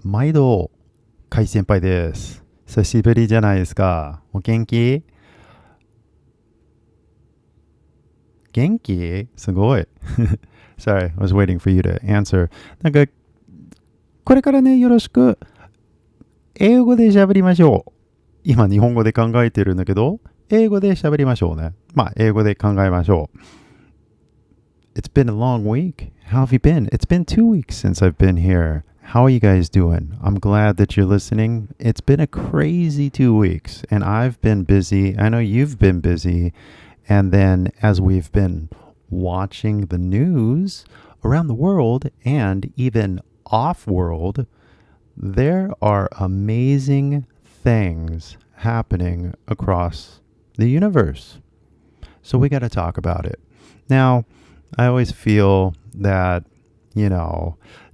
毎度、カイ先輩です。久しぶりじゃないですか。お元気元気すごい。Sorry, I was waiting for you to answer. なんか、これからね、よろしく、英語で喋りましょう。今、日本語で考えてるんだけど、英語で喋りましょうね。まあ、英語で考えましょう。It's been a long week. How have you been? It's been 2 weeks since I've been here. How are you guys doing? I'm glad that you're listening. It's been a crazy 2 weeks, and I've been busy. I know you've been busy. And then, as we've been watching the news around the world and even off world, there are amazing things happening across the universe. So, we got to talk about it. Now, I always feel that,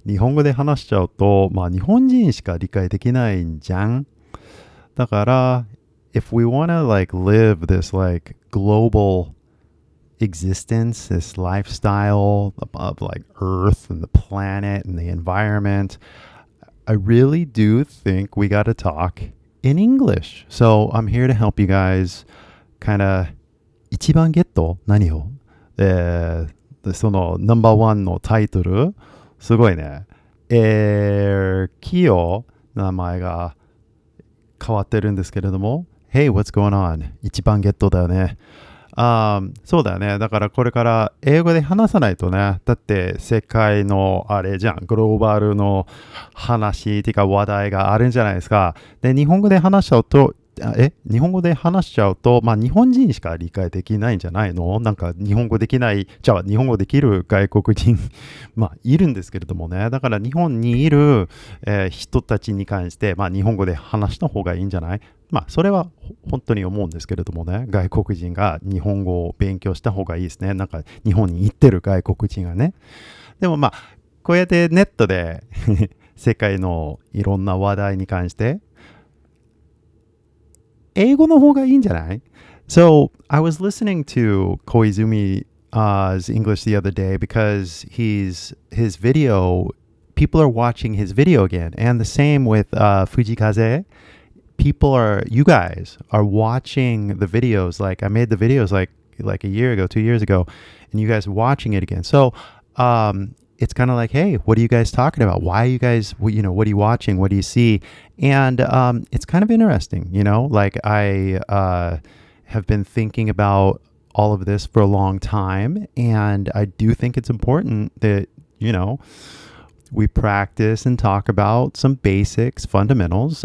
日本語で話しちゃうと、日本人しか理解できないんじゃん。だから、if we want to live this global existence, this lifestyle of Earth and the planet and the environment, I really do think we got to talk in English. So I'm here to help you guys kind of 一番ゲット何をそのナンバーワンのタイトルすごいね。キヨ名前が変わってるんですけれども Hey, what's going on? 一番ゲットだよね。そうだよね。だからこれから英語で話さないとね。だって世界のあれじゃん。グローバルの話っていうか話題があるんじゃないですか。で、日本語で話しちゃうと、日本語で話しちゃうと、日本人しか理解できないんじゃないの？なんか日本語できない、じゃあ日本語できる外国人いるんですけれどもね。だから日本にいる、人たちに関して、日本語で話した方がいいんじゃない？それは本当に思うんですけれどもね。外国人が日本語を勉強した方がいいですね。なんか日本に行ってる外国人がね。でもこうやってネットで世界のいろんな話題に関して英語の方がいいんじゃない？ So, I was listening to Koizumi's English the other day because his video, people are watching his video again. And the same with Fujikaze. You guys are watching the videos. I made the videos like a year ago, 2 years ago, and you guys are watching it again. So, it's kind of like, hey, what are you guys talking about? Why are you guys, what are you watching? What do you see? And it's kind of interesting, I have been thinking about all of this for a long time, and I do think it's important that, we practice and talk about some basics, fundamentals.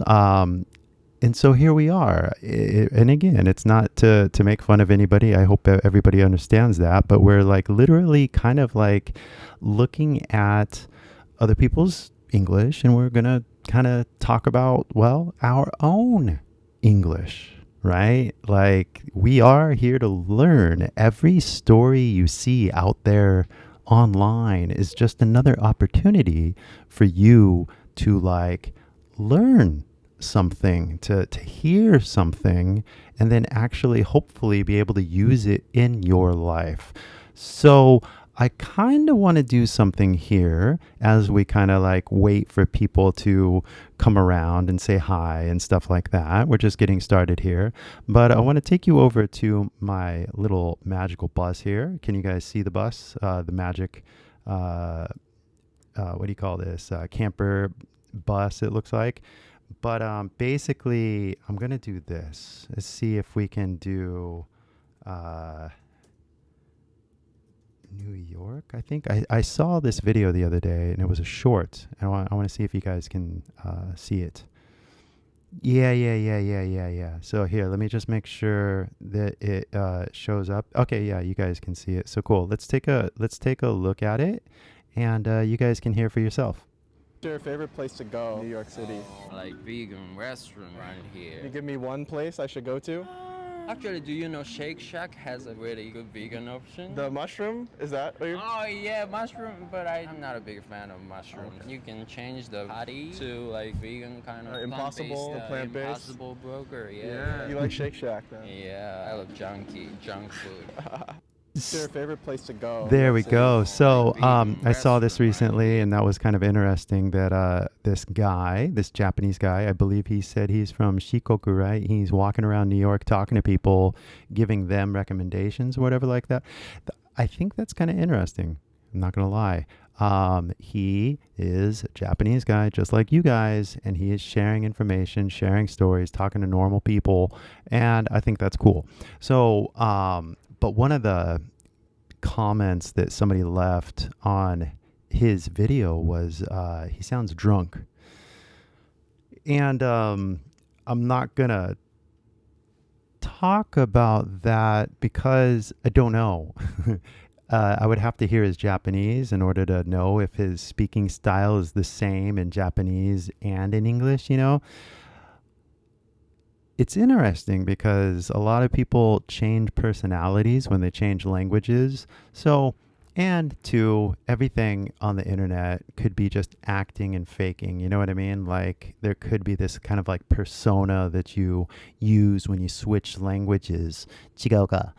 And so here we are. And again, it's not to make fun of anybody. I hope everybody understands that. But we're literally kind of looking at other people's English, and we're going to kind of talk about, our own English, right? We are here to learn. Every story you see out there online is just another opportunity for you to learn something, to hear something, and then actually hopefully be able to use it in your life. So I kind of want to do something here as we kind of wait for people to come around and say hi and stuff like that. We're just getting started here, but I want to take you over to my little magical bus here. Can you guys see the bus? The magic, what do you call this? Camper bus, it looks like. But basically, I'm going to do this. Let's see if we can do New York, I think. I saw this video the other day, and it was a short. I want to see if you guys can see it. Yeah. So here, let me just make sure that it shows up. Okay, yeah, you guys can see it. So cool. Let's take a look at it, and you guys can hear for yourself. What's your favorite place to go in New York City? Vegan restaurant right here. Can you give me one place I should go to? Actually, do you know Shake Shack has a really good vegan option? The mushroom? Is that what you're... Oh yeah, mushroom, but I'm not a big fan of mushrooms. You can change the patty to vegan kind of Impossible, plant-based? Impossible burger, yeah. You like Shake Shack then? Yeah, I love junk food. What's your favorite place to go? There we City? go. So I saw this Restaurant, recently, and that was kind of interesting that this guy, this Japanese guy, I believe he said he's from Shikoku, right? He's walking around New York talking to people, giving them recommendations or whatever like that. I think that's kind of interesting. I'm not going to lie. He is a Japanese guy, just like you guys, and he is sharing information, sharing stories, talking to normal people, and I think that's cool. So, but one of the comments that somebody left on his video was he sounds drunk. And I'm not going to talk about that because I don't know. I would have to hear his Japanese in order to know if his speaking style is the same in Japanese and in English, you know. It's interesting because a lot of people change personalities when they change languages. So, and two, everything on the internet could be just acting and faking. You know what I mean? Like there could be this kind of like persona that you use when you switch languages. 違うか。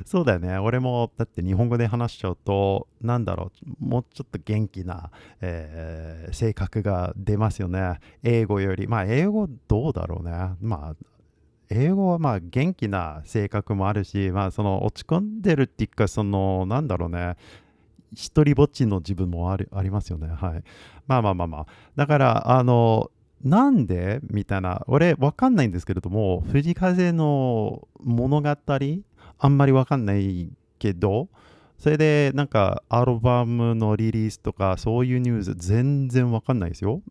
そうだよね。俺もだって日本語で話しちゃうと、なんだろう、もうちょっと元気な、性格が出ますよね。英語より。まあ英語どうだろうね。まあ英語はまあ元気な性格もあるし、まあその落ち込んでるっていうか、そのなんだろうね、一人ぼっちの自分もありますよね。はい。まあまあまあまあ。だからなんでみたいな、俺わかんないんですけれども、藤風の物語あんまりわかんないけど、それでなんかアルバムのリリースとかそういうニュース全然わかんないですよ。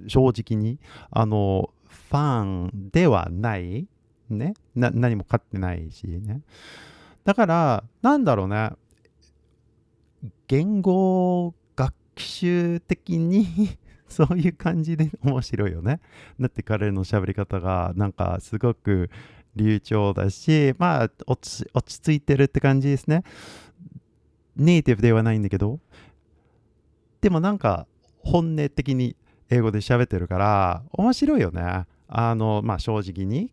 正直に。ファンではないね。何も買ってないしね。だから、なんだろうね。言語学習的にそういう感じで面白いよね。だって彼の喋り方がなんかすごく流暢だし、まあ落ち着いてるって感じですね。ネイティブではないんだけど、でもなんか本音的に英語で喋ってるから面白いよね。まあ正直に、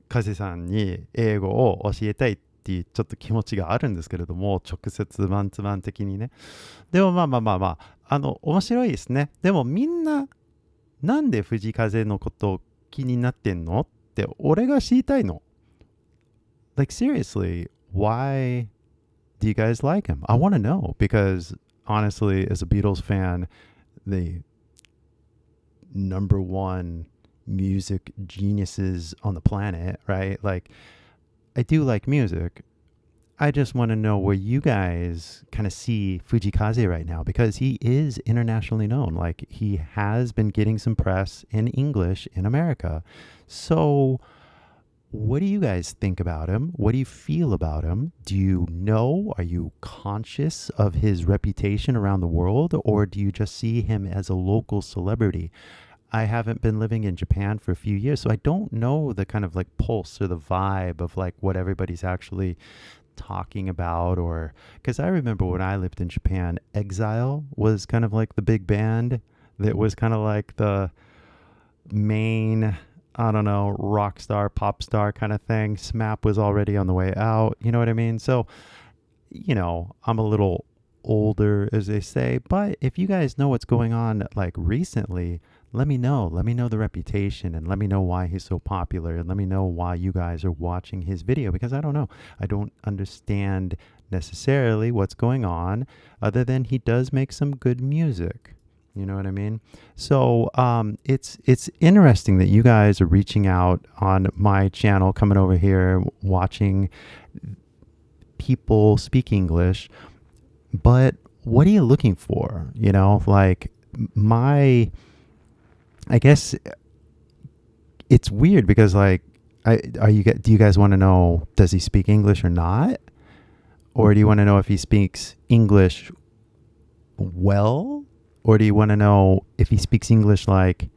風さんに英語を教えたいっていうちょっと気持ちがあるんですけれども、直接マンツーマン的にね。でもまあまあまあまあ、面白いですね。でもみんななんで藤風のこと気になってんのって俺が知りたいの。Like seriously, why do you guys like him? I want to know because honestly, as a Beatles fan, the number one music geniuses on the planet, right? Like, I do like music. I just want to know where you guys kind of see Fujikaze right now because he is internationally known. Like, he has been getting some press in English in America. So, what do you guys think about him? What do you feel about him? Do you know? Are you conscious of his reputation around the world? Or do you just see him as a local celebrity? I haven't been living in Japan for a few years, so I don't know the kind of like pulse or the vibe of like what everybody's actually talking about. Or because I remember when I lived in Japan, Exile was kind of like the big band that was kind of like the main, I don't know, rock star, pop star kind of thing. SMAP was already on the way out. You know what I mean? So, you know, I'm a little older, as they say, but if you guys know what's going on like recently, let me know. Let me know the reputation and let me know why he's so popular and let me know why you guys are watching his video because I don't know. I don't understand necessarily what's going on other than he does make some good music. You know what I mean? So it's interesting that you guys are reaching out on my channel, coming over here, watching people speak English. But what are you looking for? You know, like I guess it's weird because like, do you guys want to know, does he speak English or not? Or do you want to know if he speaks English well? Or do you want to know if he speaks English like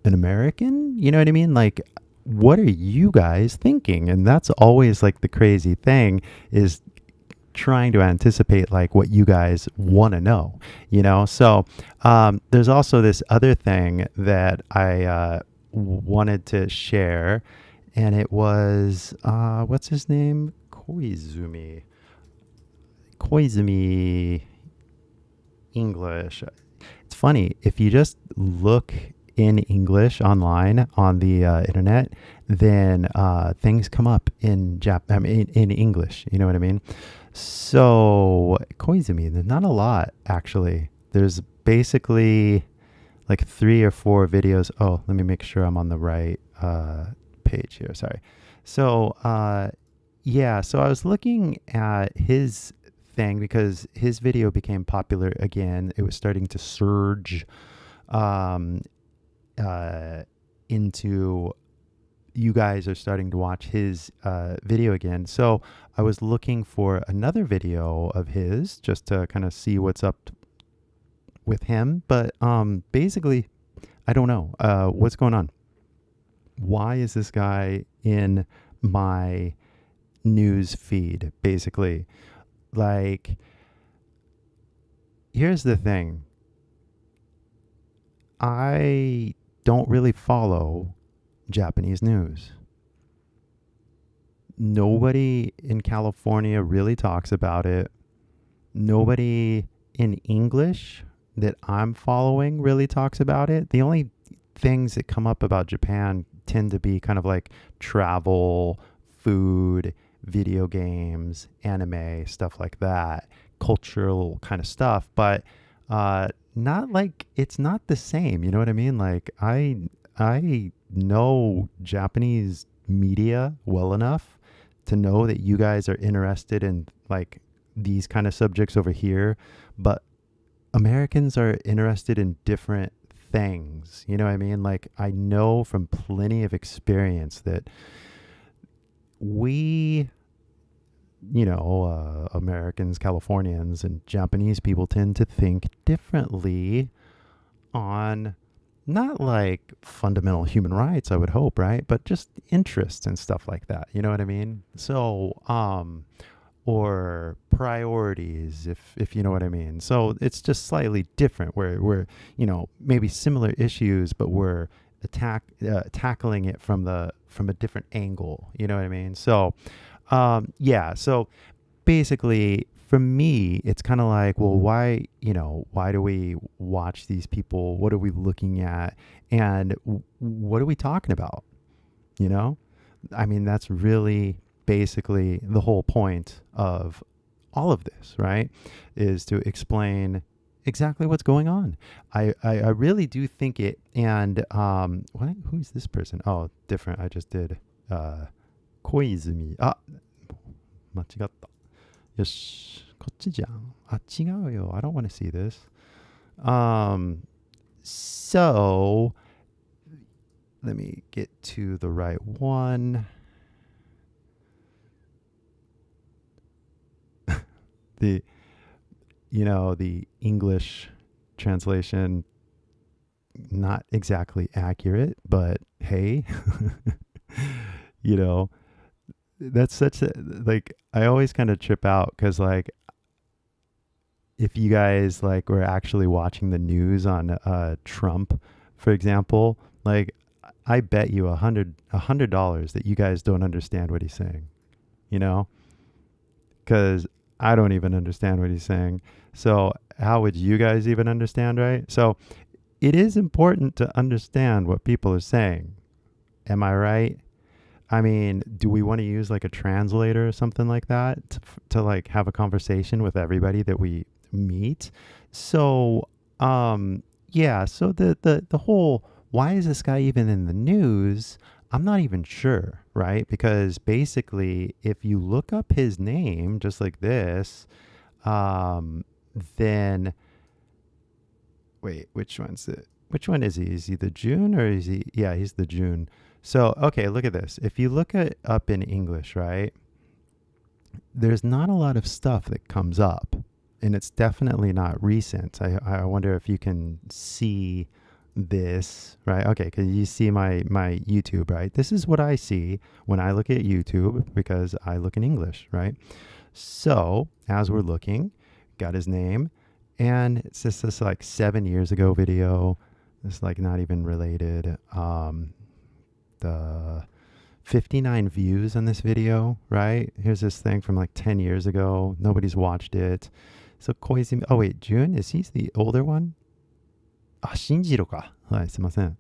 an American? You know what I mean? Like, what are you guys thinking? And that's always like the crazy thing is trying to anticipate like what you guys want to know, you know? So there's also this other thing that I wanted to share, and it was, what's his name? Koizumi English. It's funny, if you just look in English online on the internet, then things come up in in English. You know what I mean? So Koizumi, there's not a lot actually. There's basically like 3 or 4 videos. Oh, let me make sure I'm on the right page here. Sorry. So yeah, so I was looking at his thing because his video became popular again. It was starting to surge into, you guys are starting to watch his video again. So I was looking for another video of his just to kind of see what's up with him. But basically, I don't know what's going on. Why is this guy in my news feed? Basically, like, here's the thing. I don't really follow Japanese news. Nobody in California really talks about it. Nobody in English that I'm following really talks about it. The only things that come up about Japan tend to be kind of like travel, food, video games, anime, stuff like that, cultural kind of stuff, but not like, it's not the same. You know what I mean? Like I know Japanese media well enough to know that you guys are interested in like these kind of subjects over here, but Americans are interested in different things. You know what I mean? Like I know from plenty of experience that we, you know, Americans, Californians, and Japanese people tend to think differently on not like fundamental human rights, I would hope, right? But just interests and stuff like that. You know what I mean? So, or priorities, if you know what I mean. So it's just slightly different where we're, you know, maybe similar issues, but we're tackling it from a different angle. You know what I mean? So, yeah. So basically, for me, it's kind of like, well, why do we watch these people? What are we looking at? And what are we talking about? You know, I mean, that's really basically the whole point of all of this, right? Is to explain exactly what's going on. I really do think it. And who's this person? Oh, different. I just did Koizumi. 間違った。よし、こっちじゃん。あ、違うよ。I don't want to see this. So let me get to the right one. The English translation, not exactly accurate, but hey, that's such a, like, I always kind of trip out because, like, if you guys like were actually watching the news on Trump, for example, like, I bet you $100 that you guys don't understand what he's saying, because I don't even understand what he's saying. So how would you guys even understand, right? So it is important to understand what people are saying. Am I right? I mean, do we want to use like a translator or something like that to like have a conversation with everybody that we meet? So, yeah, so the whole, why is this guy even in the news? I'm not even sure, right? Because basically, if you look up his name just like this, then wait, which one is he? Is he the June or is he? Yeah, he's the June. So, okay, look at this. If you look it up in English, right, there's not a lot of stuff that comes up, and it's definitely not recent. I wonder if you can see this, right? Okay, because you see my YouTube, right? This is what I see when I look at YouTube because I look in English, right? So, as we're looking, got his name, and it's just this like 7 years ago video. It's like not even related. The 59 views on this video, right? Here's this thing from like 10 years ago. Nobody's watched it. So Koizumi, oh wait, Jun, is he the older one? Ah, Shinjiro ka. Hi, すいません.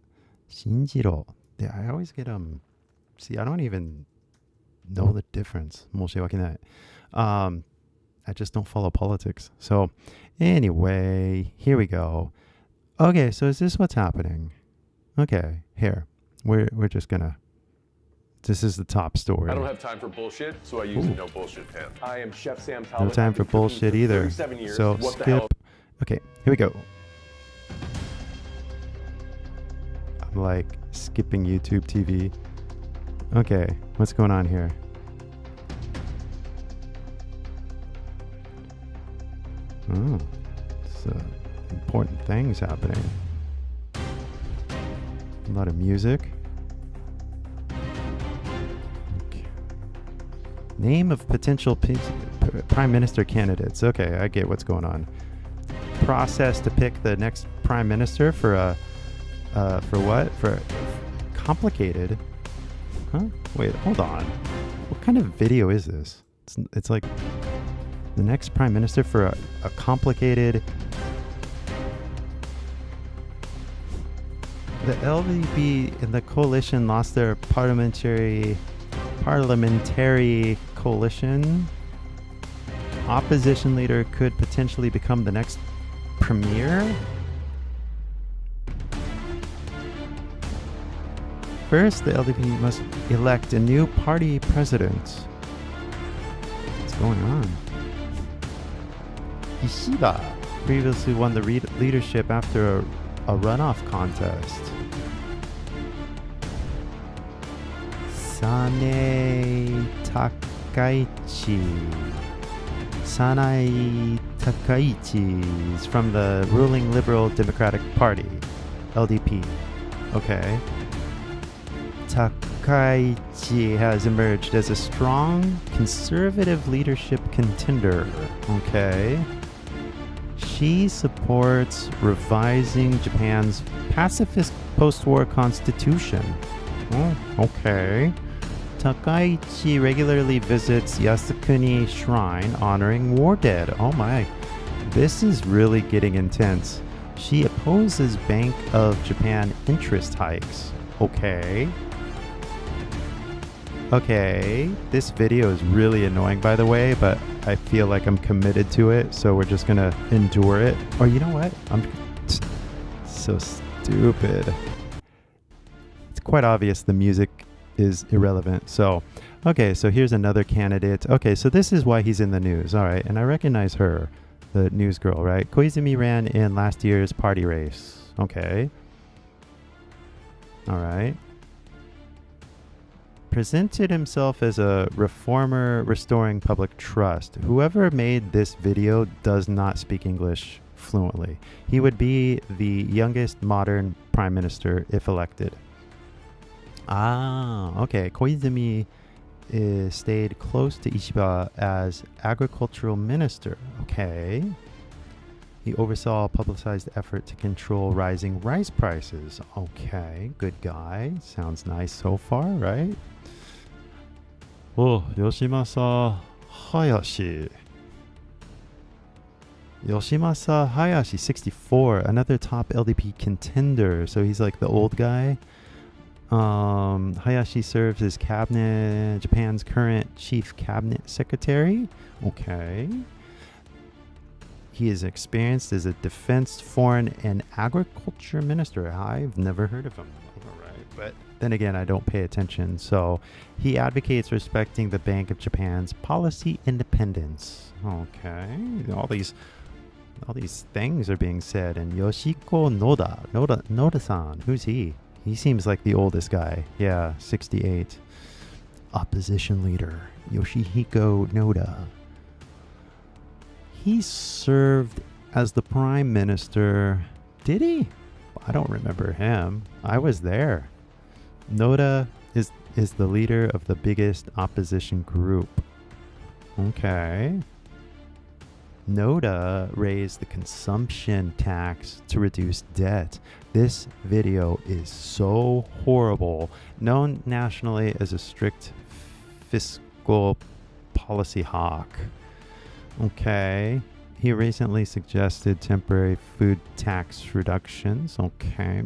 Shinjiro. Yeah, I always get see, I don't even know the difference. 申し訳ない. I just don't follow politics. So anyway, here we go. Okay, so is this what's happening? Okay, here. We're just gonna. This is the top story. I don't have time for bullshit, so I use a no bullshit pen. I am Chef Sam Talbot. No time for bullshit either. So What the hell? skip. Okay, here we go. I'm like skipping YouTube TV. Okay, what's going on here? Oh, it's important things happening. A lot of music. Okay. Name of potential prime minister candidates. Okay, I get what's going on. Process to pick the next prime minister for for what? For complicated. Huh? Wait, hold on. What kind of video is this? It's like the next prime minister for a complicated. The LDP and the coalition lost their parliamentary coalition. Opposition leader could potentially become the next premier. First, the LDP must elect a new party president. What's going on? Ishida previously won the leadership after a runoff contest. Sanae Takaichi is from the ruling Liberal Democratic Party, LDP. Okay. Takaichi has emerged as a strong conservative leadership contender. Okay. She supports revising Japan's pacifist post-war constitution. Oh, okay. Takaichi regularly visits Yasukuni Shrine honoring war dead. Oh my. This is really getting intense. She opposes Bank of Japan interest hikes. Okay. Okay, this video is really annoying, by the way, but I feel like I'm committed to it, so we're just gonna endure it. Or you know what? I'm so stupid. It's quite obvious the music is irrelevant. So, okay, so here's another candidate. Okay, so this is why he's in the news. All right, and I recognize her, the news girl, right? Koizumi ran in last year's party race. Okay. All right. Presented himself as a reformer restoring public trust. Whoever made this video does not speak English fluently. He would be the youngest modern prime minister if elected. Ah, okay. Koizumi stayed close to Ishiba as agricultural minister. Okay. He oversaw a publicized effort to control rising rice prices. Okay, good guy. Sounds nice so far, right? Oh, Yoshimasa Hayashi. Yoshimasa Hayashi, 64, another top LDP contender. So he's like the old guy. Hayashi serves as Japan's current chief cabinet secretary. Okay. He is experienced as a defense, foreign, and agriculture minister. I've never heard of him. All right, but then again, I don't pay attention. So he advocates respecting the Bank of Japan's policy independence. Okay, all these things are being said. And Yoshiko Noda-san, who's he? He seems like the oldest guy. Yeah, 68. Opposition leader Yoshihiko Noda. He served as the prime minister. Did he? I don't remember him. I was there. Noda is the leader of the biggest opposition group. Okay. Noda raised the consumption tax to reduce debt. This video is so horrible. Known nationally as a strict fiscal policy hawk. Okay. He recently suggested temporary food tax reductions. Okay.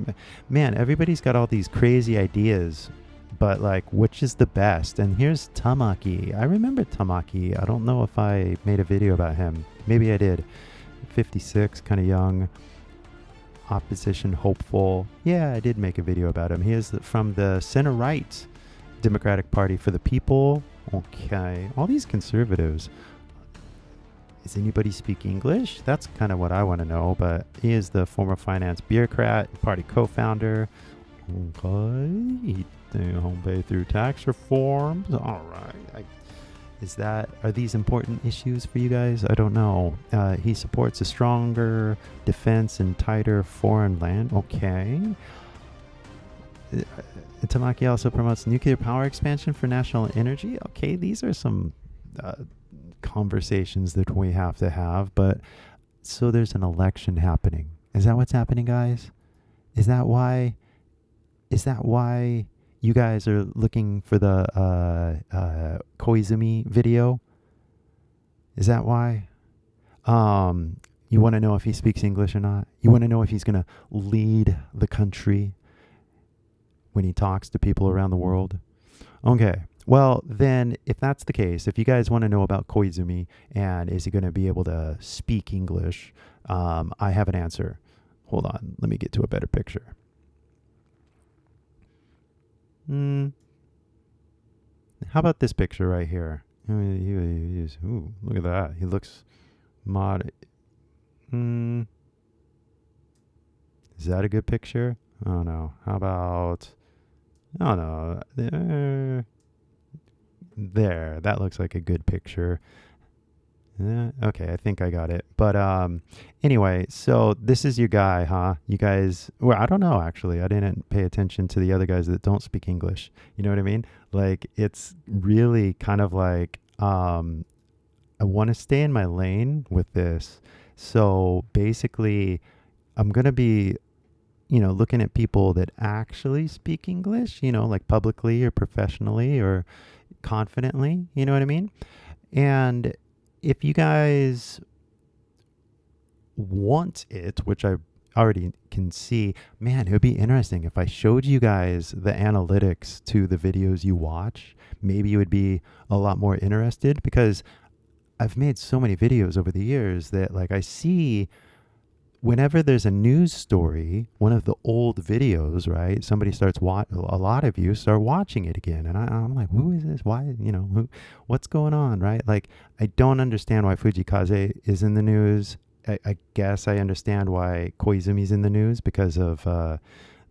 Man, everybody's got all these crazy ideas, but like, which is the best? And here's Tamaki. I remember Tamaki. I don't know if I made a video about him. Maybe I did. 56, kind of young. Opposition hopeful. Yeah, I did make a video about him. He is from the center-right Democratic Party for the People. Okay. All these conservatives. Does anybody speak English? That's kind of what I want to know, but he is the former finance bureaucrat, party co-founder. Okay. He home pay through tax reforms. All right. Are these important issues for you guys? I don't know. He supports a stronger defense and tighter foreign land. Okay. Tamaki also promotes nuclear power expansion for national energy. Okay, these are some conversations that we have to have, but so there's an election happening. Is that what's happening, guys? Is that why you guys are looking for the Koizumi video? Is that why? You want to know if he speaks English or not? You want to know if he's going to lead the country when he talks to people around the world? Okay. Well, then, if that's the case, if you guys want to know about Koizumi and is he going to be able to speak English, I have an answer. Hold on. Let me get to a better picture. How about this picture right here? Ooh, look at that. He looks mod. Is that a good picture? Oh no. How about? Oh no. There. That looks like a good picture. Okay, I think I got it. But anyway, so this is your guy, huh? You guys, well, I don't know, actually. I didn't pay attention to the other guys that don't speak English. You know what I mean? Like, it's really kind of like, I want to stay in my lane with this. So basically, I'm going to be, looking at people that actually speak English, like publicly or professionally or confidently. You know what I mean? And if you guys want it, which I already can see, man, it would be interesting if I showed you guys the analytics to the videos you watch. Maybe you would be a lot more interested, because I've made so many videos over the years that, like, I see whenever there's a news story, one of the old videos, right? Somebody starts a lot of you start watching it again, and I'm like, who is this? Why? What's going on, right? Like, I don't understand why Fujikaze is in the news. I guess I understand why Koizumi's in the news because of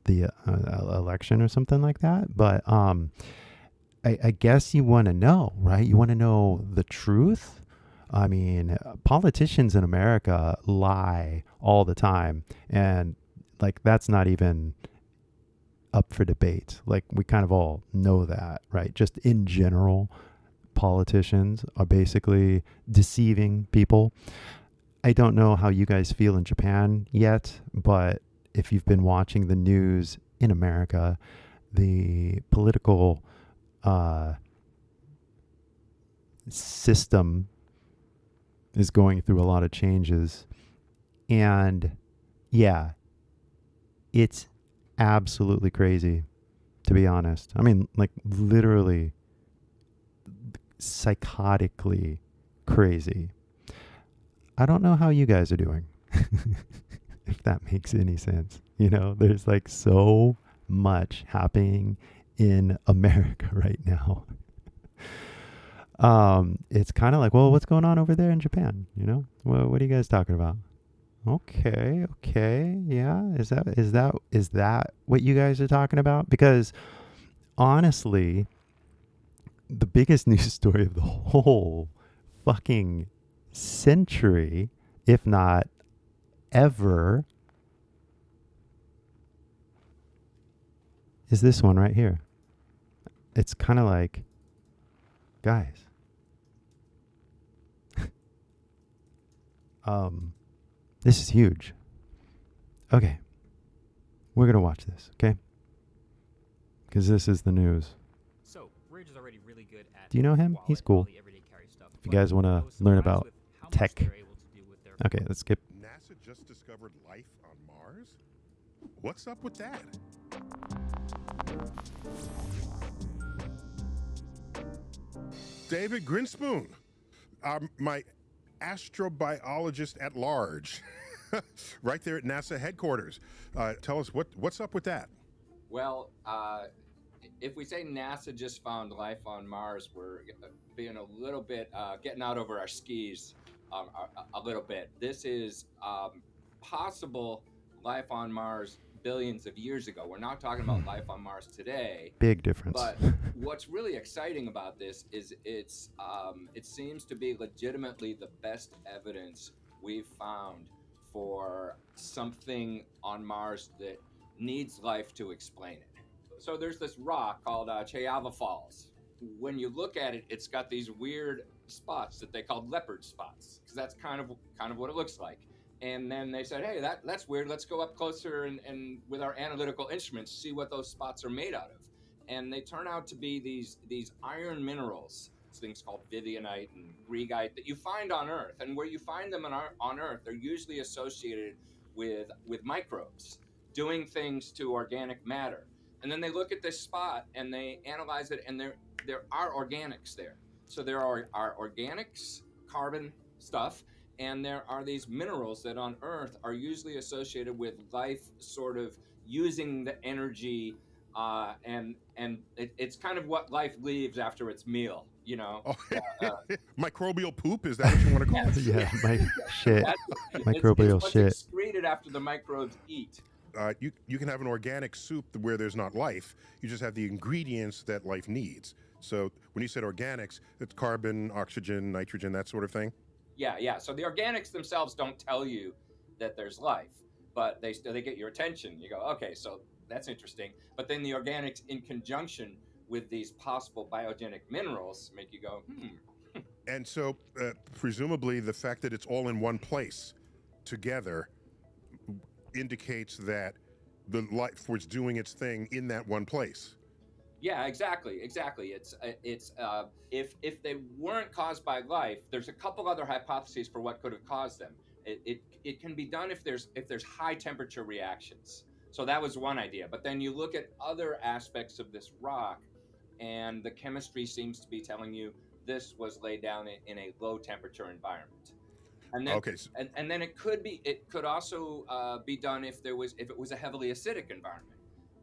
the election or something like that. But I guess you want to know, right? You want to know the truth. I mean, politicians in America lie all the time. And like, that's not even up for debate. Like, we kind of all know that, right? Just in general, politicians are basically deceiving people. I don't know how you guys feel in Japan yet, but if you've been watching the news in America, the political system is going through a lot of changes. And yeah, it's absolutely crazy, to be honest. I mean, like, literally psychotically crazy. I don't know how you guys are doing, if that makes any sense. There's like so much happening in America right now. It's kind of like, well, what's going on over there in Japan? What are you guys talking about? Okay, yeah. Is that what you guys are talking about? Because honestly, the biggest news story of the whole fucking century, if not ever, is this one right here. It's kind of like, guys, This is huge. Okay. We're going to watch this, okay? Because this is the news. So, Ridge is already really good at Do you know him? He's cool. If you guys want to learn about tech. Okay, let's skip. NASA just discovered life on Mars? What's up with that? David Grinspoon, my astrobiologist at large, right there at NASA headquarters. Tell us what's up with that. Well, if we say NASA just found life on Mars, we're being a little bit getting out over our skis a little bit. This is possible life on Mars billions of years ago. We're not talking about life on Mars today. Big difference. But what's really exciting about this is it seems to be legitimately the best evidence we've found for something on Mars that needs life to explain it. So there's this rock called Chayava Falls. When you look at it, it's got these weird spots that they call leopard spots, because that's kind of what it looks like. And then they said, hey, that's weird. Let's go up closer and with our analytical instruments, see what those spots are made out of. And they turn out to be these iron minerals, things called vivianite and greigite that you find on Earth. And where you find them on Earth, they're usually associated with microbes doing things to organic matter. And then they look at this spot and they analyze it, and there are organics there. So there are organics, carbon stuff, and there are these minerals that on Earth are usually associated with life sort of using the energy, and it's kind of what life leaves after its meal, you know. Microbial poop, is that what you want to call it? Yeah, shit. Microbial it's shit. What's excreted after the microbes eat. You can have an organic soup where there's not life. You just have the ingredients that life needs. So when you said organics, it's carbon, oxygen, nitrogen, that sort of thing? Yeah. So the organics themselves don't tell you that there's life, but they get your attention. You go, okay, so that's interesting. But then the organics in conjunction with these possible biogenic minerals make you go, And so presumably the fact that it's all in one place together indicates that the life was doing its thing in that one place. Yeah, exactly. It's if they weren't caused by life, there's a couple other hypotheses for what could have caused them. It can be done if there's high temperature reactions. So that was one idea. But then you look at other aspects of this rock, and the chemistry seems to be telling you this was laid down in a low temperature environment. And then, and then it could also be done if it was a heavily acidic environment.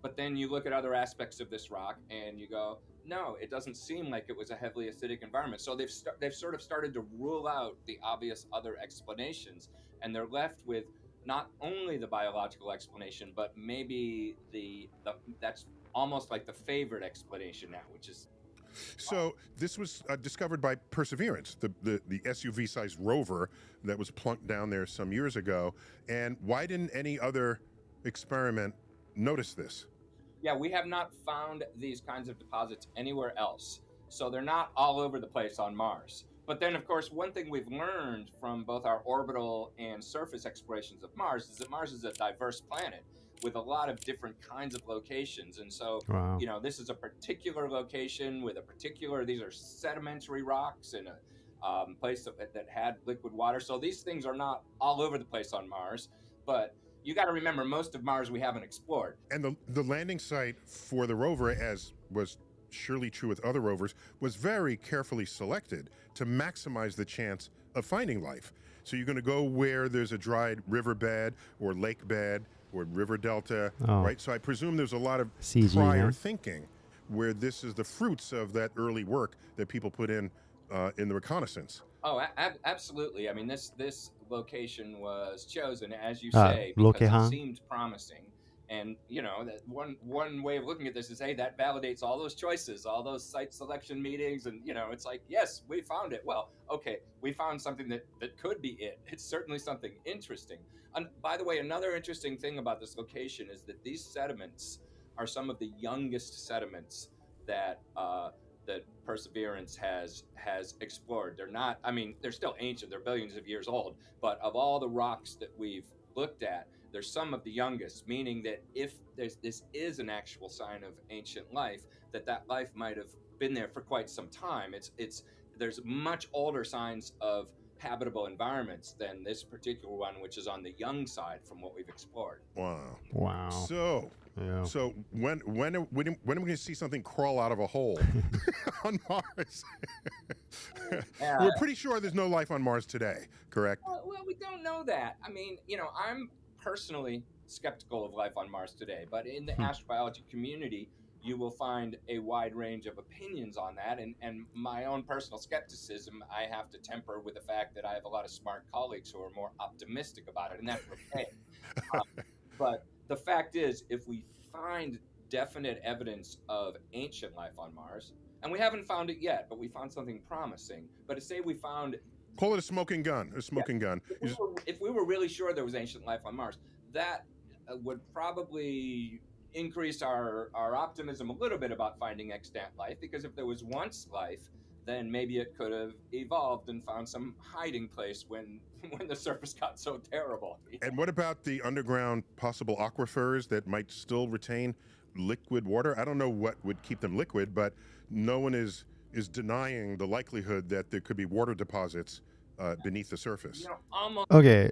But then you look at other aspects of this rock and you go, no, it doesn't seem like it was a heavily acidic environment. So they've sort of started to rule out the obvious other explanations, and they're left with not only the biological explanation, but maybe that's almost like the favorite explanation now, which is. So this was discovered by Perseverance, the SUV-sized rover that was plunked down there some years ago. And why didn't any other experiment notice this? Yeah, we have not found these kinds of deposits anywhere else. So they're not all over the place on Mars. But then, of course, one thing we've learned from both our orbital and surface explorations of Mars is that Mars is a diverse planet with a lot of different kinds of locations. And so, wow. You know, this is a particular location with these are sedimentary rocks in a place that had liquid water. So these things are not all over the place on Mars, but you got to remember, most of Mars we haven't explored. And the landing site for the rover, as was surely true with other rovers, was very carefully selected to maximize the chance of finding life. So you're going to go where there's a dried riverbed or lake bed or river delta, right? So I presume there's a lot of prior thinking where this is the fruits of that early work that people put in the reconnaissance. Oh, absolutely. I mean, this location was chosen, as you say, because it seemed promising. And, you know, that one way of looking at this is, hey, that validates all those choices, all those site selection meetings. And, you know, it's like, yes, we found it. Well, okay, we found something that could be it. It's certainly something interesting. And by the way, another interesting thing about this location is that these sediments are some of the youngest sediments that that perseverance has explored. They're not, I mean, they're still ancient, they're billions of years old, but of all the rocks that we've looked at, they're some of the youngest, meaning that if this is an actual sign of ancient life, that life might have been there for quite some time. It's there's much older signs of habitable environments than this particular one, which is on the young side from what we've explored. Wow. Wow. So, Yeah. so when are we going to see something crawl out of a hole on Mars? We're pretty sure there's no life on Mars today, correct? Well, we don't know that. I mean, I'm personally skeptical of life on Mars today, but in the astrobiology community, you will find a wide range of opinions on that. And my own personal skepticism, I have to temper with the fact that I have a lot of smart colleagues who are more optimistic about it, and that's okay. But the fact is, if we find definite evidence of ancient life on Mars, and we haven't found it yet, but we found something promising. But to say we found... Call it a smoking gun. A smoking gun. If we were really sure there was ancient life on Mars, that would probably increase our optimism a little bit about finding extant life, because if there was once life, then maybe it could have evolved and found some hiding place when the surface got so terrible. And what about the underground possible aquifers that might still retain liquid water? I don't know what would keep them liquid, but no one is denying the likelihood that there could be water deposits beneath the surface. OK。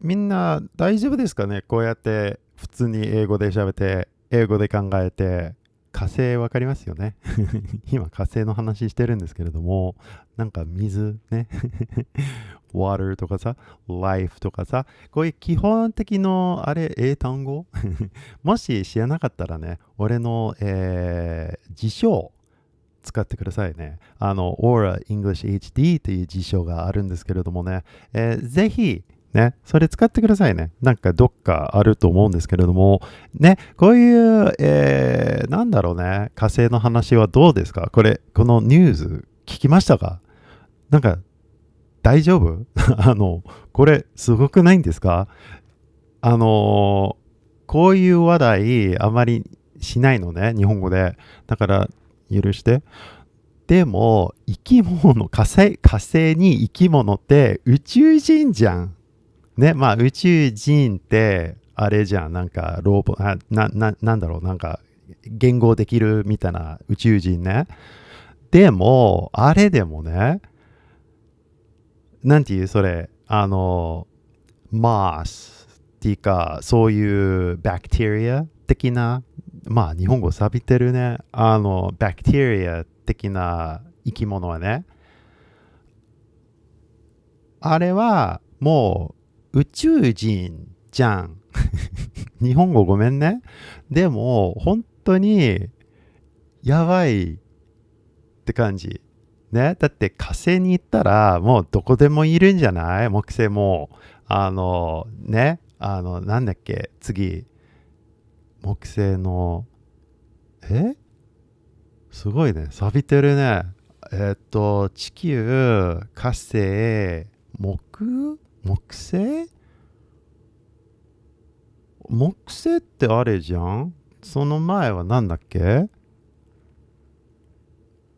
みんな大丈夫ですかね、こうやって普通に英語で喋って、英語で考えて、火星わかりますよね今火星の話してるんですけれども、なんか水ねwater とかさ、life とかさ、こういう基本的のあれ英単語もし知らなかったらね、俺の、辞書使ってくださいね。Aura English HD という辞書があるんですけれどもね、ぜひね、それ使ってくださいね。なんかどっかあると思うんですけれども、ね、こういう、なんだろうね、火星の話はどうですか？このニュース聞きましたか？なんか大丈夫これすごくないんですか？こういう話題あまりしないのね、日本語で。だから許して。でも生き物、火星に生き物って宇宙人じゃん。ね、まあ宇宙人ってあれじゃん、なんかなんだろう、なんか言語できるみたいな宇宙人ね。でもあれでもね、なんていうそれマースっていうかそういうバクテリア的な、まあ日本語錆びてるね、バクテリア的な生き物はね、あれはもう宇宙人じゃん日本語ごめんね。でも本当にやばいって感じね。だって火星に行ったらもうどこでもいるんじゃない？木星もね、なんだっけ、次木星のすごいね、錆びてるね。地球、火星、木星ってあれじゃん。その前はなんだっけ？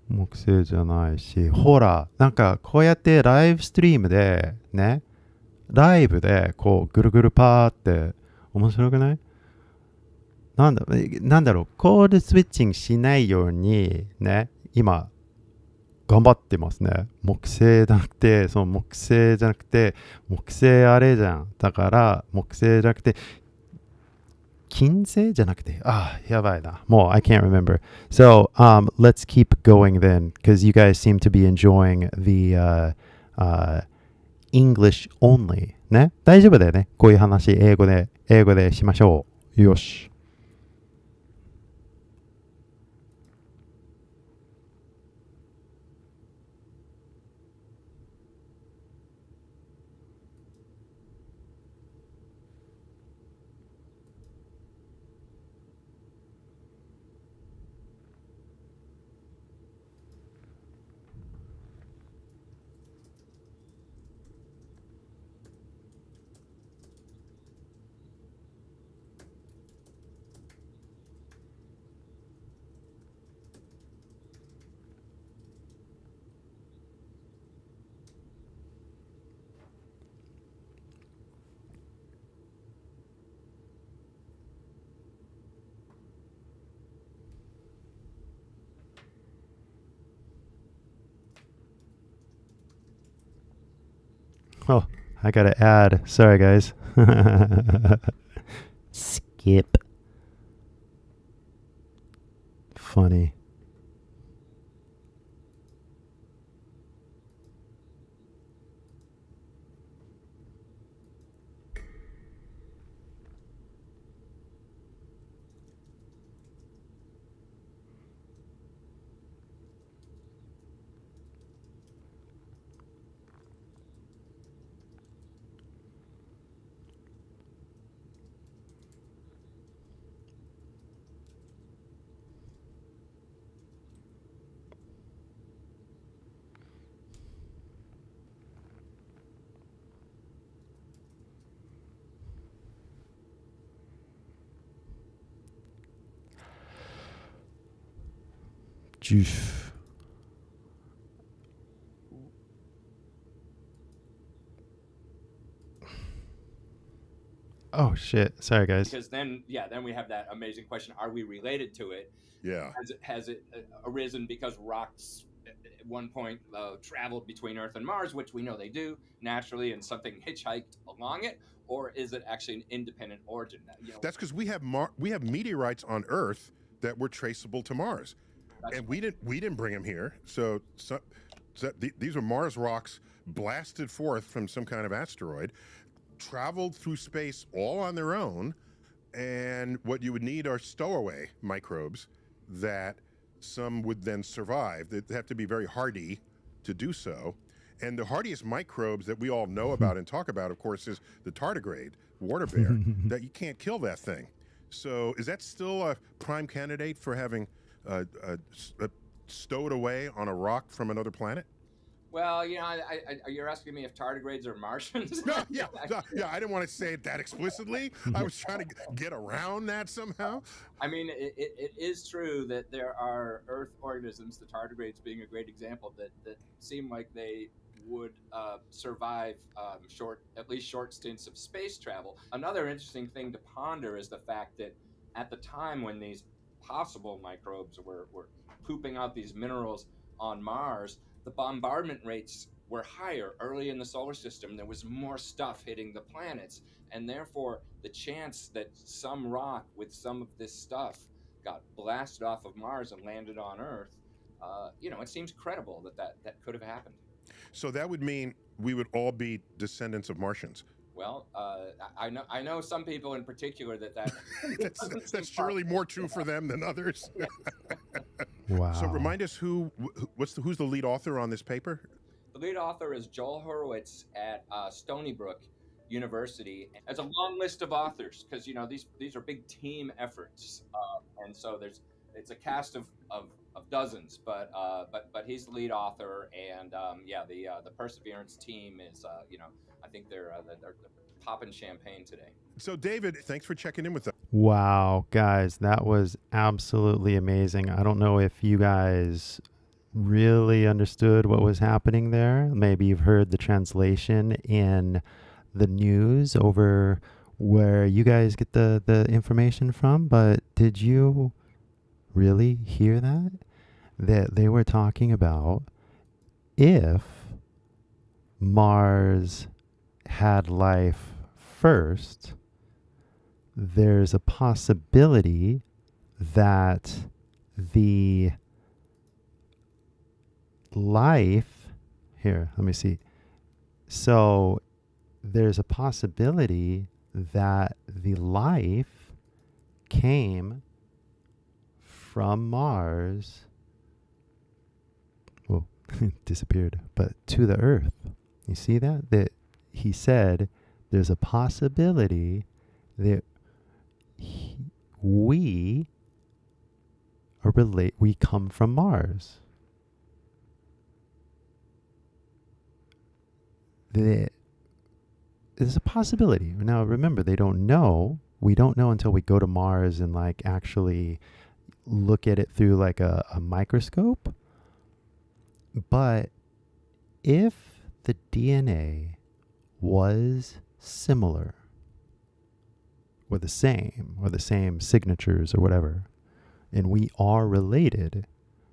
木星じゃないし、ほら、なんかこうやってライブストリームでね、ライブでこうぐるぐるパーって面白くない？なんだろう、コードスイッチングしないようにね、今頑張ってますね。木星じゃなくて、その木星じゃなくて、木星あれじゃん。だから木星じゃなくて、金星じゃなくて、やばいな。もう I can't remember. So, let's keep going then, because you guys seem to be enjoying the English only. ね、大丈夫だよね。こういう話、英語でしましょう。よし。Oh, I gotta add. Sorry, guys. Skip. Funny. Juice. Oh shit! Sorry, guys. Because then we have that amazing question: are we related to it? Yeah. Has it arisen because rocks at one point traveled between Earth and Mars, which we know they do naturally, and something hitchhiked along it, or is it actually an independent origin? That's because we have meteorites on Earth that were traceable to Mars, and we didn't bring them here. So these are Mars rocks blasted forth from some kind of asteroid, traveled through space all on their own, and what you would need are stowaway microbes that some would then survive. They have to be very hardy to do so. And the hardiest microbes that we all know about and talk about, of course, is the tardigrade, water bear, that you can't kill that thing. So is that still a prime candidate for having stowed away on a rock from another planet? Well, you're asking me if tardigrades are Martians? Yeah, I didn't want to say it that explicitly. I was trying to get around that somehow. I mean, it is true that there are Earth organisms, the tardigrades being a great example, that seem like they would survive at least short stints of space travel. Another interesting thing to ponder is the fact that at the time when these possible microbes were pooping out these minerals on Mars, the bombardment rates were higher early in the solar system. There was more stuff hitting the planets, and therefore the chance that some rock with some of this stuff got blasted off of Mars and landed on Earth, it seems credible that could have happened. So that would mean we would all be descendants of Martians. Well, I know some people in particular that that's surely more true for them than others. Wow. So remind us who's the lead author on this paper? The lead author is Joel Hurwitz at Stony Brook University. There's a long list of authors because these are big team efforts, and so it's a cast of dozens, but he's the lead author, and the Perseverance team is I think they're popping champagne today. So David, thanks for checking in with us. Wow, guys, that was absolutely amazing. I don't know if you guys really understood what was happening there. Maybe you've heard the translation in the news over where you guys get the information from, but did you really hear that? That they were talking about if Mars had life first, there's a possibility that the life here, let me see. So there's a possibility that the life came from Mars. Well, disappeared, but to the Earth. You see that? That he said there's a possibility that we come from Mars. There's a possibility. Now remember, they don't know. We don't know until we go to Mars and actually look at it through a microscope. But if the DNA was similar or the same signatures or whatever, and we are related,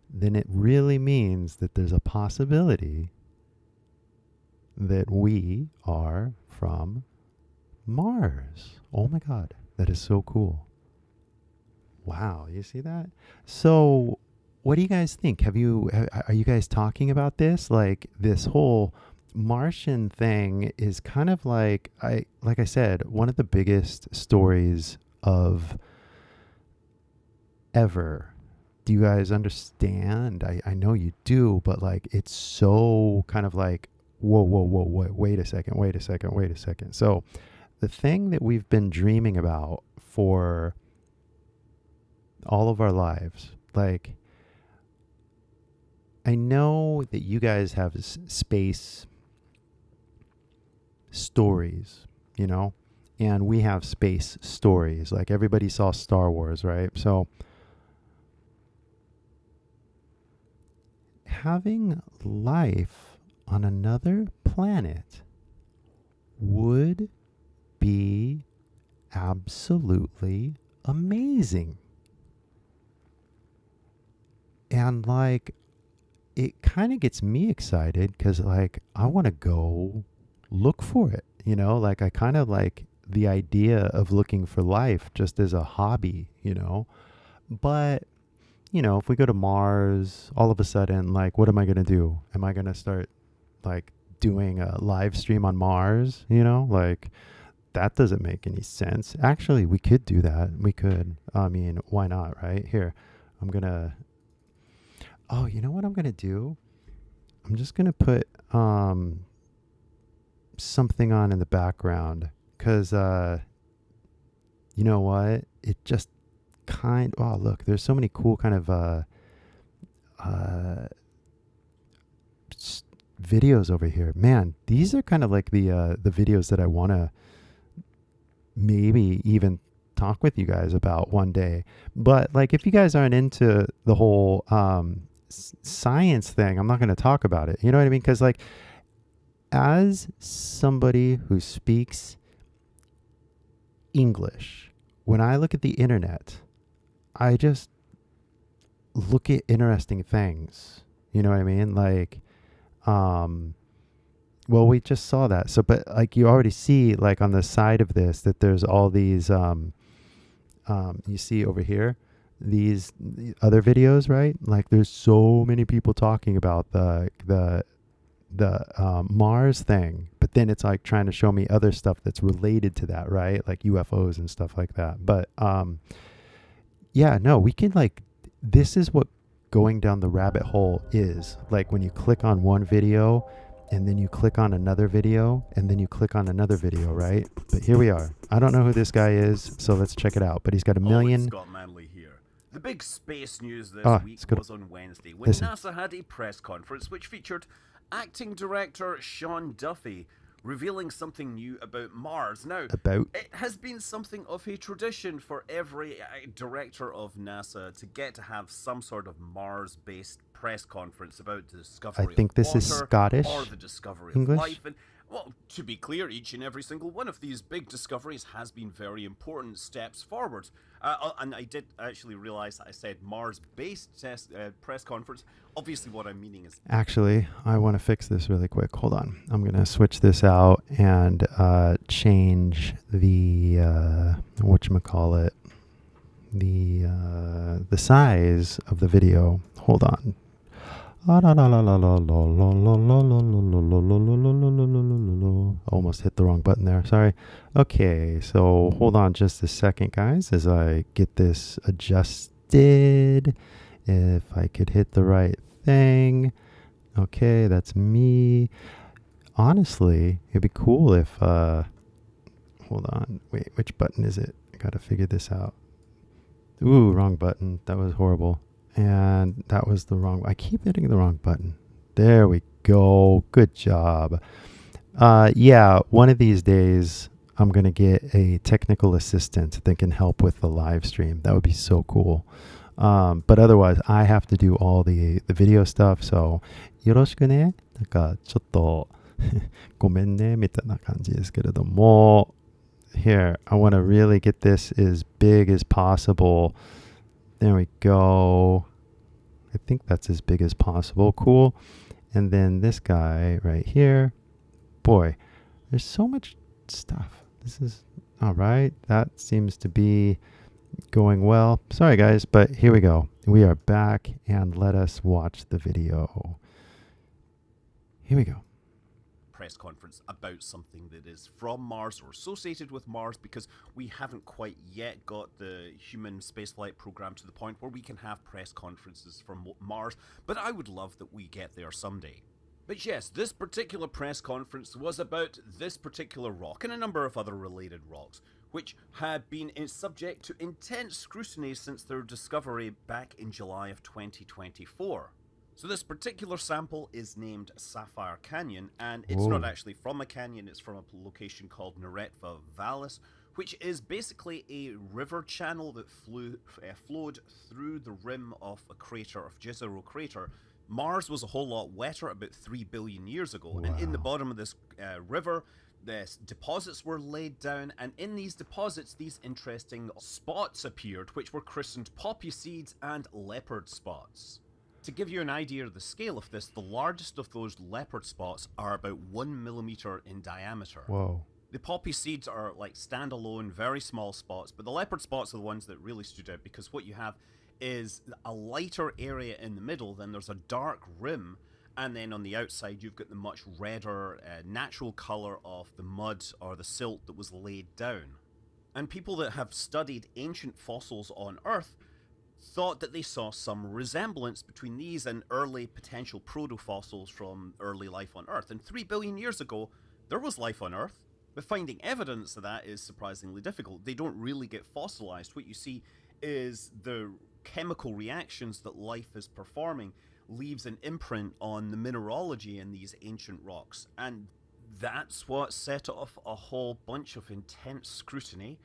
then it really means that there's a possibility that we are from Mars. Oh my God, that is so cool. Wow, you see that? So, what do you guys think? Are you guys talking about this? Like this whole Martian thing is kind of like I said, one of the biggest stories of ever. Do you guys understand? I know you do, but like it's so kind of like whoa, wait a second. So the thing that we've been dreaming about for all of our lives, like I know that you guys have space stories, you know, and we have space stories. Like everybody saw Star Wars, right? So having life on another planet would be absolutely amazing. And like, it kind of gets me excited because like, I want to go look for it, you know, like I kind of like the idea of looking for life just as a hobby, you know, but you know, if we go to Mars, all of a sudden, like, what am I going to do? Am I going to start like doing a live stream on Mars? You know, like that doesn't make any sense. Actually, we could do that. We could. I mean, why not, right? Here, I'm going to, oh, you know what I'm going to do? I'm just going to put something on in the background because, you know what? It just oh look, there's so many cool kind of videos over here. Man, these are kind of like the videos that I want to maybe even talk with you guys about one day. But like if you guys aren't into the whole science thing, I'm not going to talk about it. You know what I mean? Because like as somebody who speaks English, when I look at the internet, I just look at interesting things. You know what I mean? Like, well, we just saw that. So, but like you already see like on the side of this that there's all these, you see over here, these other videos, right? Like there's so many people talking about the Mars thing, but then it's like trying to show me other stuff that's related to that, right? Like UFOs and stuff like that. But, yeah, no, we can like, this is what going down the rabbit hole is. Like when you click on one video and then you click on another video and then you click on another video, right? But here we are. I don't know who this guy is, so let's check it out. But he's got a million. Scott Manley here. The big space news this week was on Wednesday when NASA had a press conference which featured acting director Sean Duffy revealing something new about Mars. Now, it has been something of a tradition for every director of NASA to get to have some sort of Mars-based press conference about the discovery I think of this water is Scottish or the discovery English? of life. And, well, to be clear, each and every single one of these big discoveries has been very important steps forward. And I did actually realize I said Mars-based press conference. Obviously, what I'm meaning is... Actually, I want to fix this really quick. Hold on. I'm going to switch this out and change the, whatchamacallit, the size of the video. Hold on. Almost hit the wrong button there. Sorry. Okay, so hold on just a second, guys, as I get this adjusted. If I could hit the right thing. Okay, that's me. Honestly, it'd be cool if, hold on. Wait, which button is it? I gotta figure this out. Ooh, wrong button. That was horrible. And that was the wrong, I keep hitting the wrong button. There we go. Good job. Yeah, one of these days I'm going to get a technical assistant that can help with the live stream. That would be so cool. But otherwise, I have to do all the video stuff. So, よろしくね。なんかちょっとごめんねみたいな感じですけれども。Here, I want to really get this as big as possible. There we go. I think that's as big as possible. Cool. And then this guy right here. boy, there's so much stuff. This is all right. That seems to be going well. Sorry, guys, but here we go. We are back, and let us watch the video. Here we go. Press conference about something that is from Mars or associated with Mars, because we haven't quite yet got the human spaceflight program to the point where we can have press conferences from Mars, but I would love that we get there someday. But yes, this particular press conference was about this particular rock and a number of other related rocks, which had been subject to intense scrutiny since their discovery back in July of 2024. So this particular sample is named Sapphire Canyon, and it's not actually from a canyon, it's from a location called Neretva Vallis, which is basically a river channel that flowed through the rim of a crater, of Jezero crater. Mars was a whole lot wetter about 3 billion years ago, and in the bottom of this river, the deposits were laid down, and in these deposits, these interesting spots appeared, which were christened poppy seeds and leopard spots. To give you an idea of the scale of this, the largest of those leopard spots are about 1 millimeter in diameter. Whoa. The poppy seeds are like standalone, very small spots, but the leopard spots are the ones that really stood out, because what you have is a lighter area in the middle, then there's a dark rim, and then on the outside you've got the much redder natural color of the mud or the silt that was laid down. And people that have studied ancient fossils on Earth thought that they saw some resemblance between these and early potential proto-fossils from early life on Earth. And 3 billion years ago, there was life on Earth, but finding evidence of that is surprisingly difficult. They don't really get fossilized. What you see is the chemical reactions that life is performing leaves an imprint on the mineralogy in these ancient rocks, and that's what set off a whole bunch of intense scrutiny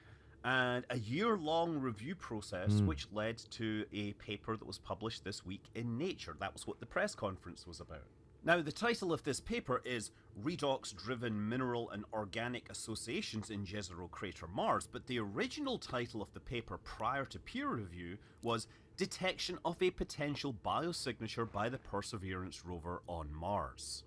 and a year-long review process, which led to a paper that was published this week in Nature. That was what the press conference was about. Now, the title of this paper is Redox-Driven Mineral and Organic Associations in Jezero Crater Mars, but the original title of the paper prior to peer review was Detection of a Potential Biosignature by the Perseverance rover on Mars.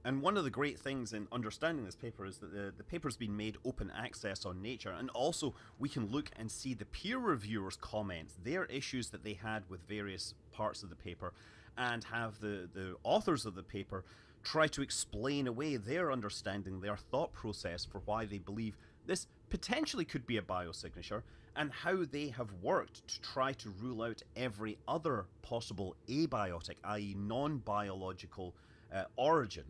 And one of the great things in understanding this paper is that the paper's been made open access on Nature, and also we can look and see the peer reviewers' comments, their issues that they had with various parts of the paper, and have the authors of the paper try to explain away their understanding, their thought process for why they believe this potentially could be a biosignature, and how they have worked to try to rule out every other possible abiotic, i.e. non-biological origin.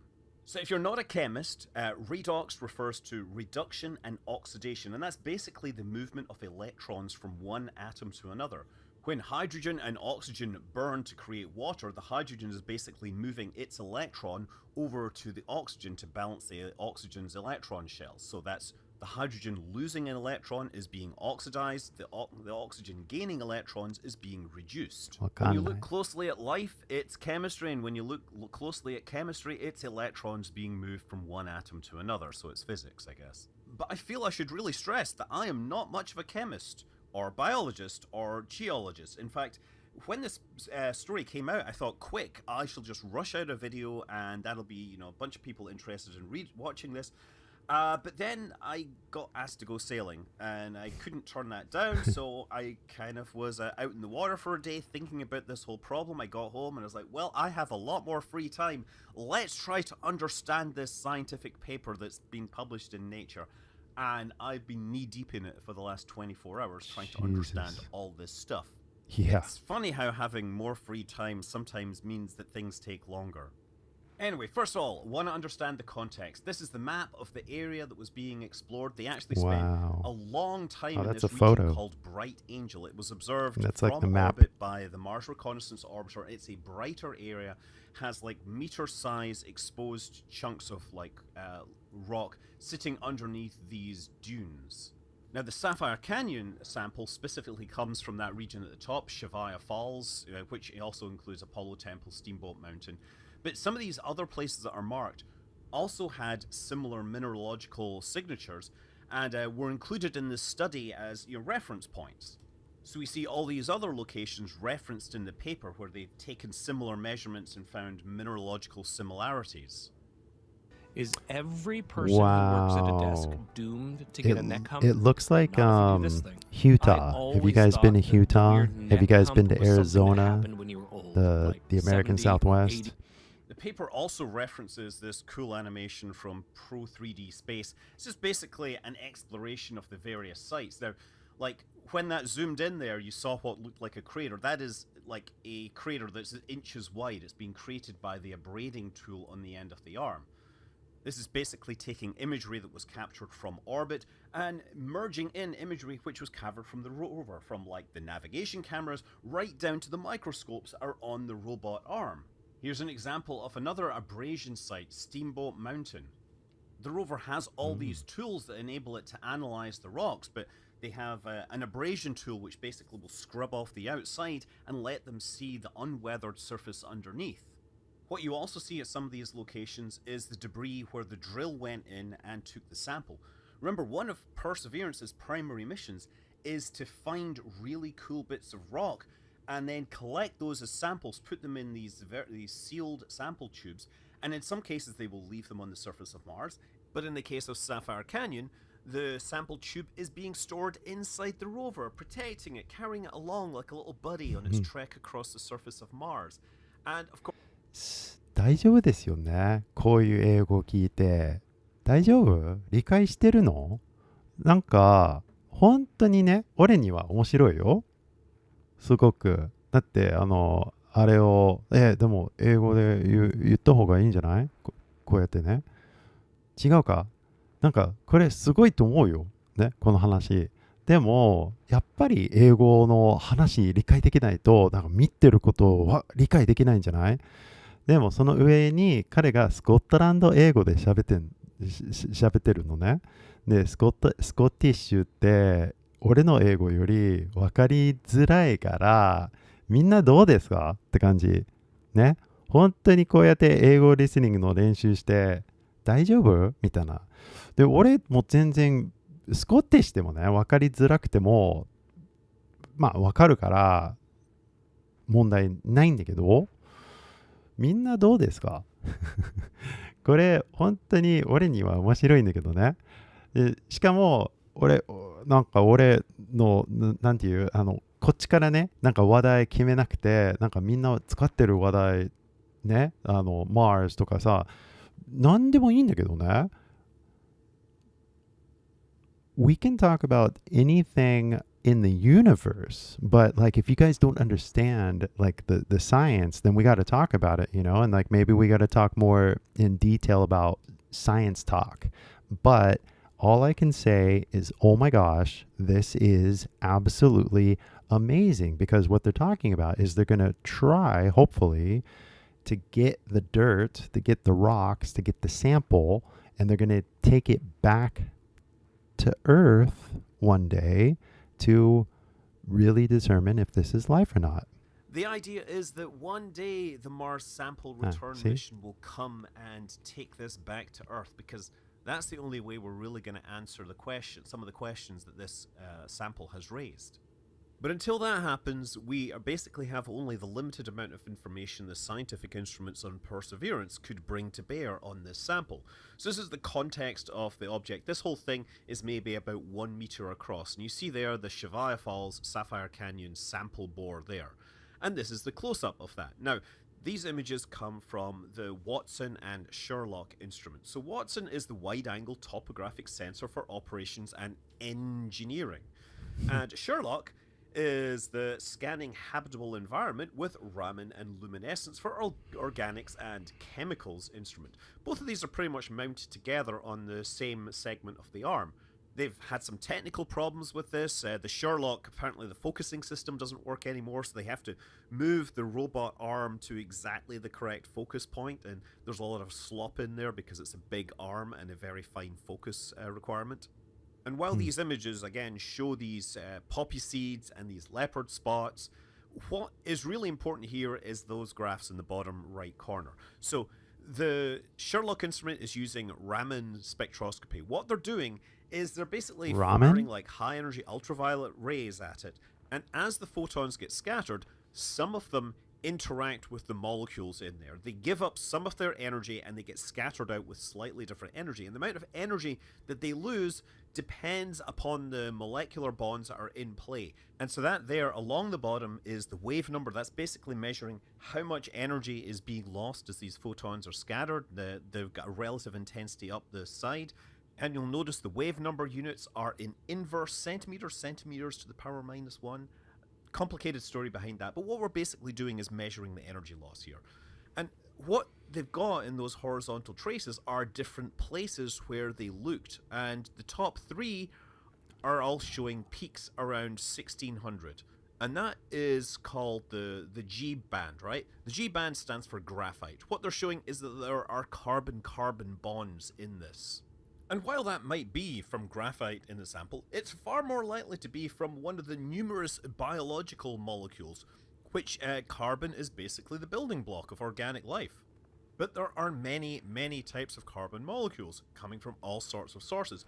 So if you're not a chemist, redox refers to reduction and oxidation, and that's basically the movement of electrons from one atom to another. When hydrogen and oxygen burn to create water, the hydrogen is basically moving its electron over to the oxygen to balance the oxygen's electron shells. So that's the hydrogen losing an electron is being oxidized, the oxygen gaining electrons is being reduced. When you look closely at life, it's chemistry, and when you look closely at chemistry, it's electrons being moved from one atom to another, so it's physics, I guess. But I feel I should really stress that I am not much of a chemist, or biologist, or geologist. In fact, when this story came out, I thought, quick, I shall just rush out a video, and that'll be, a bunch of people interested in watching this. But then I got asked to go sailing, and I couldn't turn that down, so I kind of was out in the water for a day thinking about this whole problem. I got home and I was like, well, I have a lot more free time. Let's try to understand this scientific paper that's been published in Nature. And I've been knee-deep in it for the last 24 hours trying to understand all this stuff. Yeah. It's funny how having more free time sometimes means that things take longer. Anyway, first of all, want to understand the context. This is the map of the area that was being explored. They actually spent a long time in this region called Bright Angel. It was observed from orbit by the Mars Reconnaissance Orbiter. It's a brighter area, has like meter-size exposed chunks of rock sitting underneath these dunes. Now, the Sapphire Canyon sample specifically comes from that region at the top, Shavaya Falls, which also includes Apollo Temple, Steamboat Mountain. But some of these other places that are marked also had similar mineralogical signatures and were included in this study as reference points. So we see all these other locations referenced in the paper where they've taken similar measurements and found mineralogical similarities. Is every person who works at a desk Wow. doomed to get a neck hump? It looks like Not if you do this thing. Utah. I Have you always guys been to thought that the Utah? weird Have you neck guys been hump to was something that Arizona? happened when you were old, The like American 70, Southwest? 80. The paper also references this cool animation from Pro 3D Space. It's just basically an exploration of the various sites. Now, like, when that zoomed in there, you saw what looked like a crater. That is like a crater that's inches wide. It's been created by the abrading tool on the end of the arm. This is basically taking imagery that was captured from orbit and merging in imagery which was captured from the rover, from like the navigation cameras right down to the microscopes that are on the robot arm. Here's an example of another abrasion site, Steamboat Mountain. The rover has all these tools that enable it to analyze the rocks, but they have an abrasion tool which basically will scrub off the outside and let them see the unweathered surface underneath. What you also see at some of these locations is the debris where the drill went in and took the sample. Remember, one of Perseverance's primary missions is to find really cool bits of rock and then collect those as samples, put them in these sealed sample tubes, and in some cases they will leave them on the surface of Mars. But in the case of Sapphire Canyon, the sample tube is being stored inside the rover, protecting it, carrying it along like a little buddy on its trek across the surface of Mars. And of course, 大丈夫ですよね。こういう英語を聞いて。大丈夫？理解してるの？なんか、本当にね、俺には面白いよ。すごく。だって、あれを、でも英語で言った方がいいんじゃない？こうやってね。違うか？なんか、これすごいと思うよ。ね、この話。でも、やっぱり英語の話理解できないと、なんか見てることは理解できないんじゃない？でもその上に彼がスコットランド英語で喋ってるのね。で、スコティッシュって俺の英語より分かりづらいから、みんなどうですかって感じ。ね。本当にこうやって英語リスニングの練習して大丈夫みたいな。で、俺も全然スコティッシュでもね、分かりづらくても、まあ分かるから問題ないんだけど、みんなどうですかこれ本当に俺には面白いんだけどね。でしかも俺のなんていうこっちからねなんか話題決めなくてなんかみんな使ってる話題ねMars とかさ何でもいいんだけどね。We can talk about anything in the universe, but like if you guys don't understand like the science, then we got to talk about it, you know, and like maybe we got to talk more in detail about science talk. But all I can say is, oh my gosh, this is absolutely amazing, because what they're talking about is they're going to try, hopefully, to get the dirt, to get the rocks, to get the sample, and they're going to take it back to Earth one day to really determine if this is life or not. The idea is that one day the Mars sample return mission will come and take this back to Earth, because that's the only way we're really going to answer some of the questions that this sample has raised. But until that happens, we basically have only the limited amount of information the scientific instruments on Perseverance could bring to bear on this sample. So this is the context of the object. This whole thing is maybe about 1 meter across. And you see there the Shavaya Falls Sapphire Canyon sample bore there. And this is the close-up of that. Now, these images come from the Watson and Sherlock instruments. So Watson is the wide-angle topographic sensor for operations and engineering. And Sherlock is the scanning habitable environment with Raman and luminescence for organics and chemicals instrument. Both of these are pretty much mounted together on the same segment of the arm. They've had some technical problems with this. The Sherlock, apparently the focusing system doesn't work anymore, so they have to move the robot arm to exactly the correct focus point, and there's a lot of slop in there because it's a big arm and a very fine focus requirement. And while these images, again, show these poppy seeds and these leopard spots, what is really important here is those graphs in the bottom right corner. So the Sherlock instrument is using Raman spectroscopy. What they're doing is they're basically firing like high-energy ultraviolet rays at it. And as the photons get scattered, some of them interact with the molecules in there. They give up some of their energy and they get scattered out with slightly different energy. And the amount of energy that they lose depends upon the molecular bonds that are in play. And so that there along the bottom is the wave number. That's basically measuring how much energy is being lost as these photons are scattered. They've got a relative intensity up the side. And you'll notice the wave number units are in inverse centimeters to the power -1. Complicated story behind that, but what we're basically doing is measuring the energy loss here. And what they've got in those horizontal traces are different places where they looked, and the top 3 are all showing peaks around 1600, and that is called the G band, right? The G band stands for graphite. What they're showing is that there are carbon-carbon bonds in this. And while that might be from graphite in the sample, it's far more likely to be from one of the numerous biological molecules, which carbon is basically the building block of organic life. But there are many, many types of carbon molecules coming from all sorts of sources.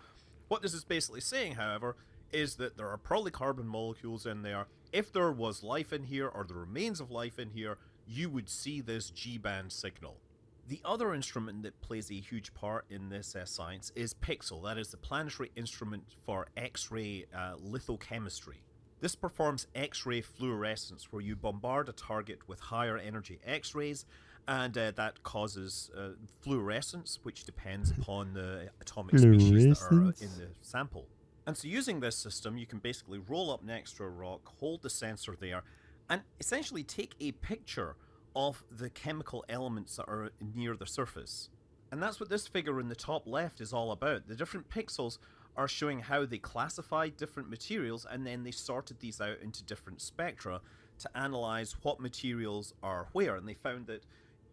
What this is basically saying, however, is that there are probably carbon molecules in there. If there was life in here, or the remains of life in here, you would see this G-band signal. The other instrument that plays a huge part in this science is PIXL. That is the planetary instrument for X-ray lithochemistry. This performs X-ray fluorescence, where you bombard a target with higher energy X-rays, and that causes fluorescence, which depends upon the atomic species that are in the sample. And so using this system, you can basically roll up next to a rock, hold the sensor there, and essentially take a picture of the chemical elements that are near the surface. And that's what this figure in the top left is all about. The different pixels are showing how they classified different materials, and then they sorted these out into different spectra to analyze what materials are where. And they found that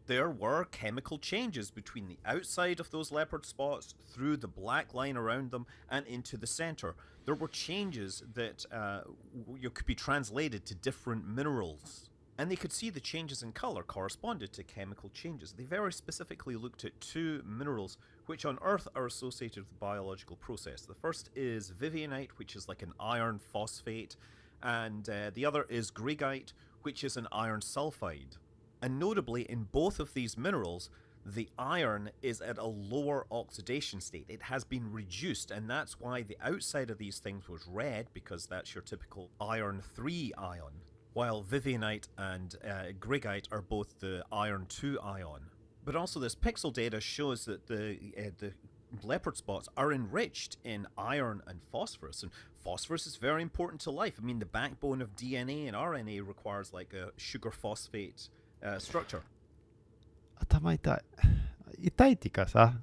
there were chemical changes between the outside of those leopard spots, through the black line around them, and into the center. There were changes that could be translated to different minerals. And they could see the changes in color corresponded to chemical changes. They very specifically looked at 2 minerals which on Earth are associated with the biological process. The first is vivianite, which is like an iron phosphate, and the other is greigite, which is an iron sulfide. And notably, in both of these minerals, the iron is at a lower oxidation state. It has been reduced, and that's why the outside of these things was red, because that's your typical iron 3 ion. While vivianite and greigite are both the iron 2 ion. But also this pixel data shows that the leopard spots are enriched in iron and phosphorus, and phosphorus is very important to life. I mean, the backbone of DNA and RNA requires like a sugar phosphate structure. 頭痛い。痛いっていうかさ、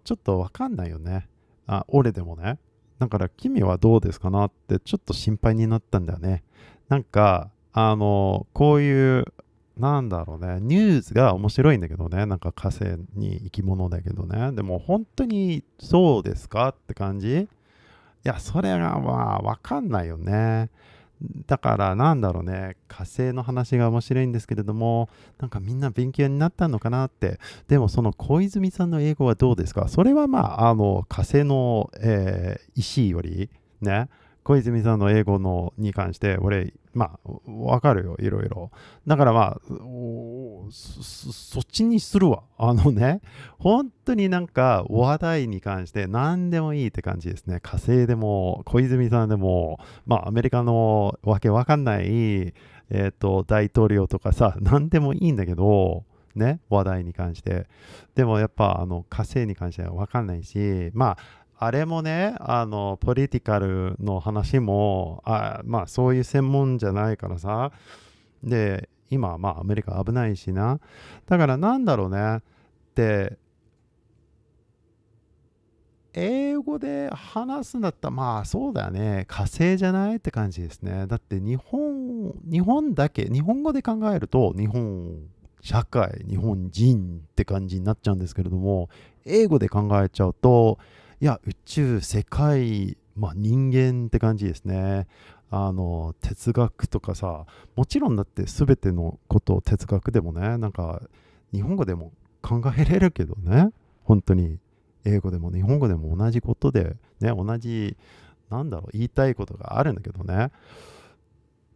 ちょっとわかんないよね。俺でもね。だから君はどうですかなってちょっと心配になったんだよね。なんか、こういう、なんだろうね、ニュースが面白いんだけどね、なんか火星に生き物だけどね、でも本当にそうですかって感じ？いや、それがまあわかんないよね。だからなんだろうね、火星の話が面白いんですけれども、なんかみんな勉強になったのかなって。でもその小泉さんの英語はどうですか？それはまあ、火星の、石よりね、小泉さんの英語のに関して俺まあわかるよ、いろいろ。だからまあそっちにするわ。本当になんか話題に関して何でもいいって感じですね。火星でも小泉さんでも、まあアメリカのわけわかんない大統領とかさ、何でもいいんだけどね、話題に関して。でもやっぱ火星に関してはわかんないし、まああれもね、ポリティカルの話も、まあそういう専門じゃないからさ。で、今はまあアメリカ危ないしな。だからなんだろうね。って、英語で話すんだったら、まあそうだよね。火星じゃないって感じですね。だって日本語で考えると、日本社会、日本人って感じになっちゃうんですけれども、英語で考えちゃうと、いや、宇宙、世界、まあ人間って感じですね。哲学とかさ、もちろんだって全てのことを哲学でもね、なんか日本語でも考えれるけどね、本当に英語でも日本語でも同じことで、ね、同じ、なんだろう、言いたいことがあるんだけどね。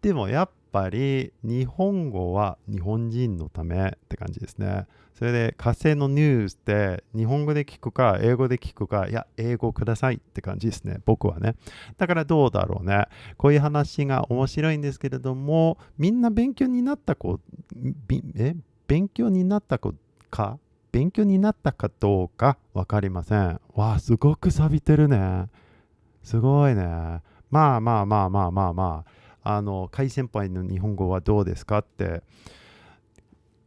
でもやっぱり日本語は日本人のためって感じですね。それで火星のニュースって日本語で聞くか英語で聞くか、いや英語くださいって感じですね、僕はね。だからどうだろうね。こういう話が面白いんですけれども、みんな勉強になった勉強になったかどうかわかりません。わあ、すごく錆びてるね。すごいね。まあ、海先輩の日本語はどうですかって、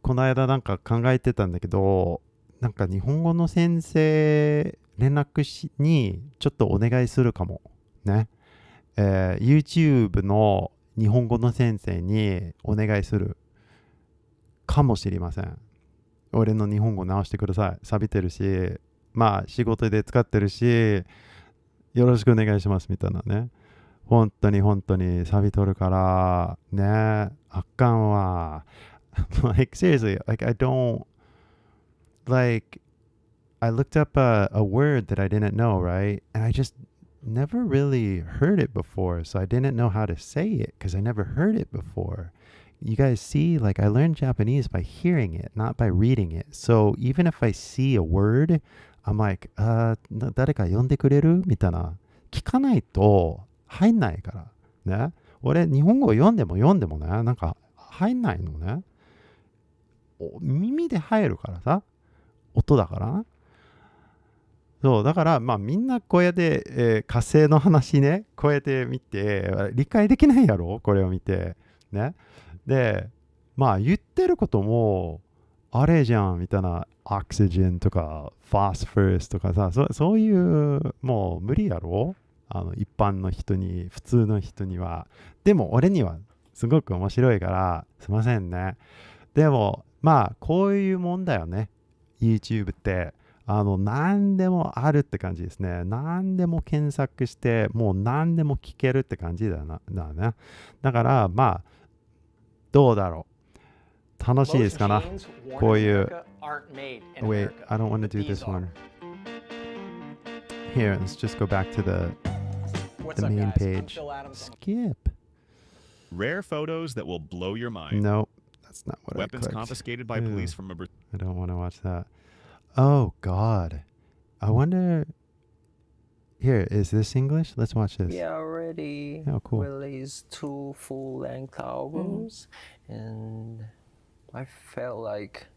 この間なんか考えてたんだけど、なんか日本語の先生連絡にちょっとお願いするかも。ね。YouTube の日本語の先生にお願いするかもしれません。俺の日本語直してください。錆びてるし、まあ仕事で使ってるし、よろしくお願いしますみたいなね。本当に錆びとるからね、あかんわ。Like seriously, like I looked up a word that I didn't know, right? And I just never really heard it before, so I didn't know how to say it because I never heard it before. You guys see, like I learned Japanese by hearing it, not by reading it. So even if I see a word, I'm like, 誰か呼んでくれるみたいな。聞かないと入んないからね。俺日本語を読んでもね、なんか入んないのね。耳で入るからさ、音だから。そうだからまあみんなこうやって、火星の話ね、こうやって見て理解できないやろ、これを見てね。でまあ言ってることもあれじゃんみたいな、オキシジンとかフォスフォラスとかさ、そういうもう無理やろ、一般の人に、普通の人には。でも俺にはすごく面白いからすいませんね。でもまあこういうもんだよね、 YouTube って。何でもあるって感じですね。何でも検索してもう何でも聞けるって感じだね。だからまあどうだろう、楽しいですかな、こういう。 Wait, I don't want to do this one. Here, let's just go back to the main page. Skip. Rare photos that will blow your mind. No, that's not what Weapons I clicked. confiscated by police from a... I don't want to watch that. Oh, God. I wonder... Here, is this English? Let's watch this. We already released 2 full-length albums, and I felt like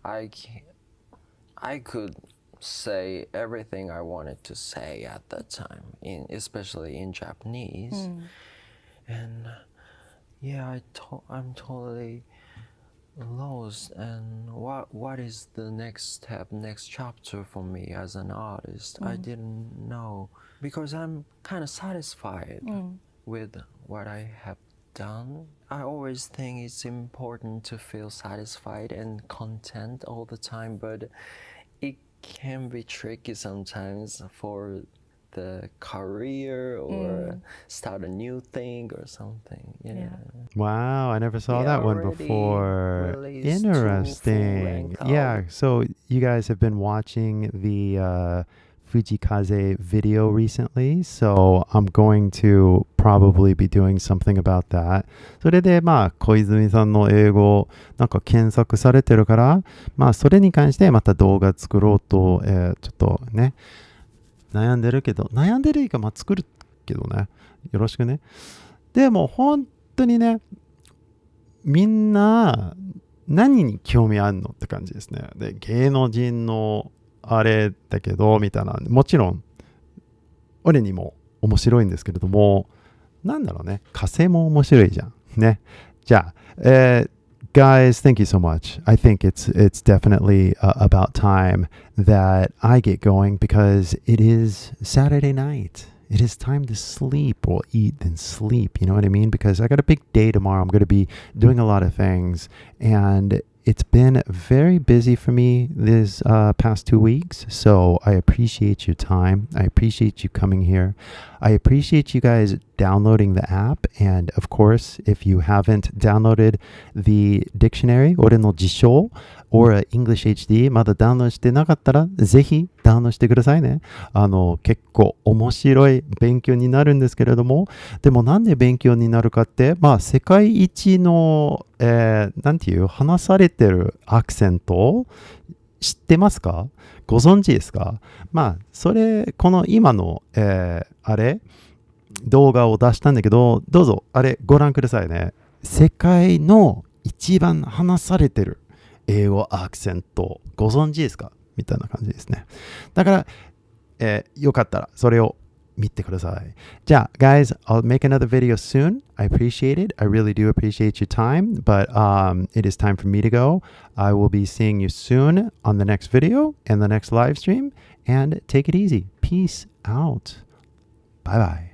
I could say everything I wanted to say at that time, especially in Japanese. And yeah, I'm totally lost. And what is the next step, next chapter for me as an artist? I didn't know, because I'm kind of satisfied with what I have done. I always think it's important to feel satisfied and content all the time, but it can be tricky sometimes for the career or start a new thing or something. Yeah. Wow, I never saw that one before. Interesting. Yeah, so you guys have been watching the Fujikaze video recently, so I'm going to probably be doing something about that. それでまあ小泉さんの英語なんか検索されてるから、まあそれに関してまた動画作ろうと、ちょっとね悩んでるけど、まあ作るけどね、よろしくね。でも本当にね、みんな何に興味あるのって感じですね。で芸能人のあれだけどみたいな、もちろん俺にも面白いんですけれども、なんだろうね、火星も面白いじゃんね。じゃあ、guys, thank you so much. I think it's definitely about time that I get going because it is Saturday night. It is time to sleep or eat and sleep. You know what I mean? Because I got a big day tomorrow. I'm going to be doing a lot of things, and It's been very busy for me this past 2 weeks, so I appreciate your time. I appreciate you coming here. I appreciate you guys downloading the app. And of course, if you haven't downloaded the dictionary, 俺の辞書 or English HD まだダウンロードしてなかったら、ぜひダウンロードしてくださいね。結構面白い勉強になるんですけれども、でもなんで勉強になるかって、世界一の、なんていう話されてるアクセント知ってますか？ご存知ですか？この今の、動画を出したんだけど、どうぞ、ご覧くださいね。世界の一番話されてる英語アクセントご存知ですかみたいな感じですね。だから、よかったらそれを見てください。じゃあ、guys, I'll make another video soon. I appreciate it. I really do appreciate your time, but it is time for me to go. I will be seeing you soon on the next video and the next live stream, and take it easy. Peace out. Bye bye.